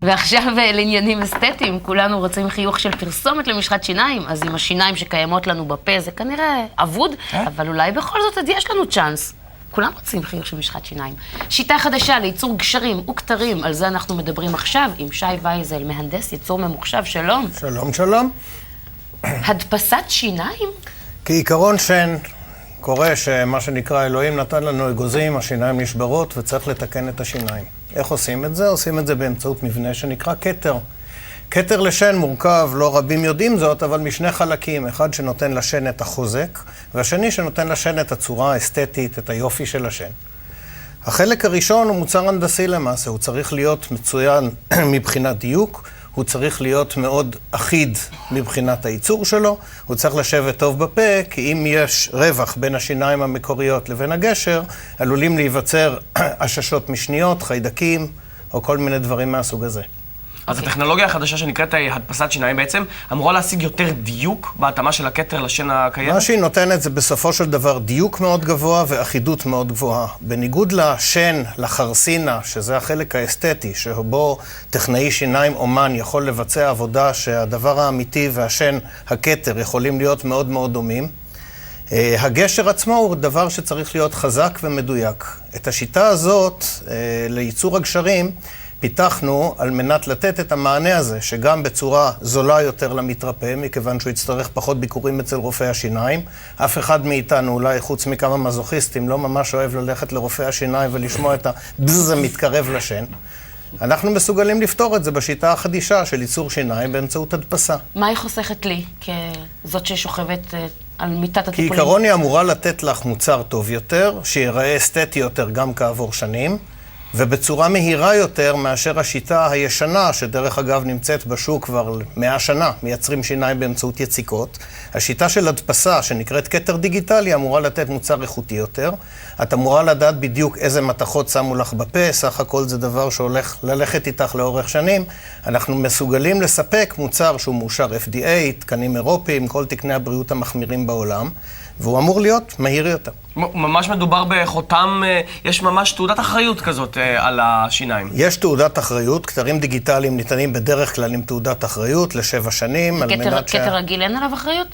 ועכשיו לעניינים אסתטיים, כולנו רוצים חיוך של פרסומת למשחת שיניים, אז עם השיניים שקיימות לנו בפה זה כנראה אבוד, אבל אולי בכל זאת עוד יש לנו צ'אנס. כולם רוצים חיוך של משחת שיניים. שיטה חדשה לייצור גשרים וכתרים, על זה אנחנו מדברים עכשיו עם שי וייזל, מהנדס ייצור ממוחשב, שלום. שלום, שלום. הדפסת שיניים? כעיקרון שן קורה שמה שנקרא אלוהים נתן לנו אגוזים, השיניים נשברות וצריך לתקן את השיניים. איך עושים את זה? עושים את זה באמצעות מבנה שנקרא כתר. כתר לשן מורכב, לא רבים יודעים זאת, אבל משני חלקים. אחד שנותן לשן את החוזק, והשני שנותן לשן את הצורה האסתטית, את היופי של השן. החלק הראשון הוא מוצר הנדסי למעשה, הוא צריך להיות מצוין מבחינת דיוק, הוא צריך להיות מאוד אחיד מבחינת הייצור שלו, הוא צריך לשבת טוב בפה, כי אם יש רווח בין השיניים המקוריות לבין הגשר, עלולים להיווצר עששות משניות, חיידקים, או כל מיני דברים מהסוג הזה. אז הטכנולוגיה החדשה שנקראת הדפסת שיניים בעצם אמורה להשיג יותר דיוק בהתאמה של הכתר לשן הקיים? מה שהיא נותנת זה בסופו של דבר דיוק מאוד גבוה ואחידות מאוד גבוהה. בניגוד לשן, לחרסינה, שזה החלק האסתטי, שבו טכנאי שיניים אומן יכול לבצע עבודה שהדבר האמיתי והשן, הכתר, יכולים להיות מאוד מאוד דומים. הגשר עצמו הוא דבר שצריך להיות חזק ומדויק. את השיטה הזאת לייצור הגשרים פיתחנו על מנת לתת את המענה הזה, שגם בצורה זולה יותר למתרפא, מכיוון שהוא יצטרך פחות ביקורים אצל רופאי השיניים. אף אחד מאיתנו, אולי חוץ מכמה מזוכיסטים, לא ממש אוהב ללכת לרופאי השיניים ולשמוע את הבזז המתקרב לשן. אנחנו מסוגלים לפתור את זה בשיטה החדישה של ייצור שיניים באמצעות הדפסה. מה היא חוסכת לי כזאת ששוכבת על מיטת הטיפולים? כעיקרון היא אמורה לתת לך מוצר טוב יותר, שיראה אסתטי יותר גם כעבור שנים, ובצורה מהירה יותר מאשר השיטה הישנה, שדרך אגב נמצאת בשוק כבר 100 שנה, מייצרים שיניים באמצעות יציקות. השיטה של הדפסה, שנקראת כתר דיגיטלי, אמורה לתת מוצר איכותי יותר. את אמורה לדעת בדיוק איזה מתכות שמו לך בפה, סך הכל זה דבר שהולך ללכת איתך לאורך שנים. אנחנו מסוגלים לספק מוצר שהוא מאושר FDA, תקנים אירופיים, כל תקני הבריאות המחמירים בעולם, והוא אמור להיות מהיר יותר. ממש מדובר בחותם, יש ממש תעודת אחריות כזאת על השיניים. יש תעודת אחריות, כתרים דיגיטליים ניתנים בדרך כלל עם תעודת אחריות ל7 שנים. כתר רגיל אין עליו אחריות?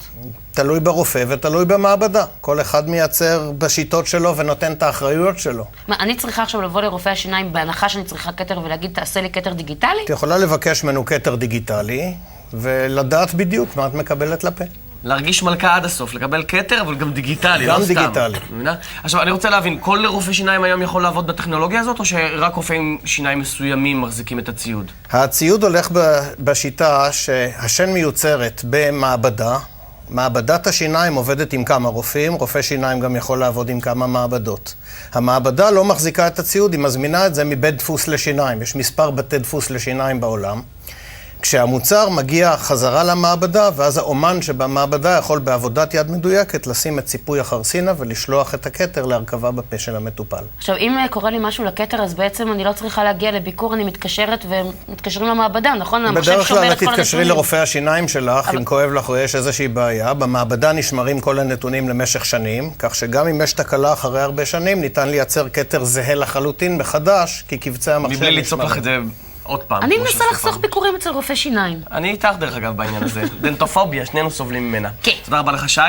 תלוי ברופא ותלוי במעבדה. כל אחד מייצר בשיטות שלו ונותן את האחריות שלו. מה, אני צריכה עכשיו לבוא לרופא השיניים בהנחה שאני צריכה כתר ולהגיד, תעשה לי כתר דיגיטלי? את יכולה לבקש ממנו כתר דיגיטלי ולדעת בדיוק מה את מקבלת לפה. להרגיש מלכה עד הסוף, לקבל כתר, אבל גם דיגיטלי, גם לא סתם. דיגיטלי. עכשיו, אני רוצה להבין, כל רופא שיניים היום יכול לעבוד בטכנולוגיה הזאת, או שרק רופאים שיניים מסוימים מחזיקים את הציוד? הציוד הולך בשיטה שהשן מיוצרת במעבדה. מעבדת השיניים עובדת עם כמה רופאים, רופא שיניים גם יכול לעבוד עם כמה מעבדות. המעבדה לא מחזיקה את הציוד, היא מזמינה את זה מבית דפוס לשיניים. יש מספר בתי דפוס לשיניים בעולם. כשהמוצר מגיע חזרה למעבדה, ואז האומן שבמעבדה יכול בעבודת יד מדויקת לשים את ציפוי החרסינה ולשלוח את הכתר להרכבה בפה של המטופל. עכשיו, אם קורה לי משהו לכתר, אז בעצם אני לא צריכה להגיע לביקור, אני מתקשרת ומתקשרים למעבדה, נכון? בדרך כלל את תתקשרי לרופא השיניים שלך, אם כואב לך או יש איזושהי בעיה. במעבדה נשמרים כל הנתונים למשך שנים, כך שגם אם יש תקלה אחרי הרבה שנים, ניתן לייצר כתר זהה לחלוטין מחדש, כי קבצי המחשב מבלי ליצוק לך את זה עוד פעם. אני מנסה לחסוך ביקורים אצל רופא שיניים. אני איתך דרך אגב בעניין הזה. דנטופוביה, שנינו סובלים ממנה. כן. תודה רבה לך, שי.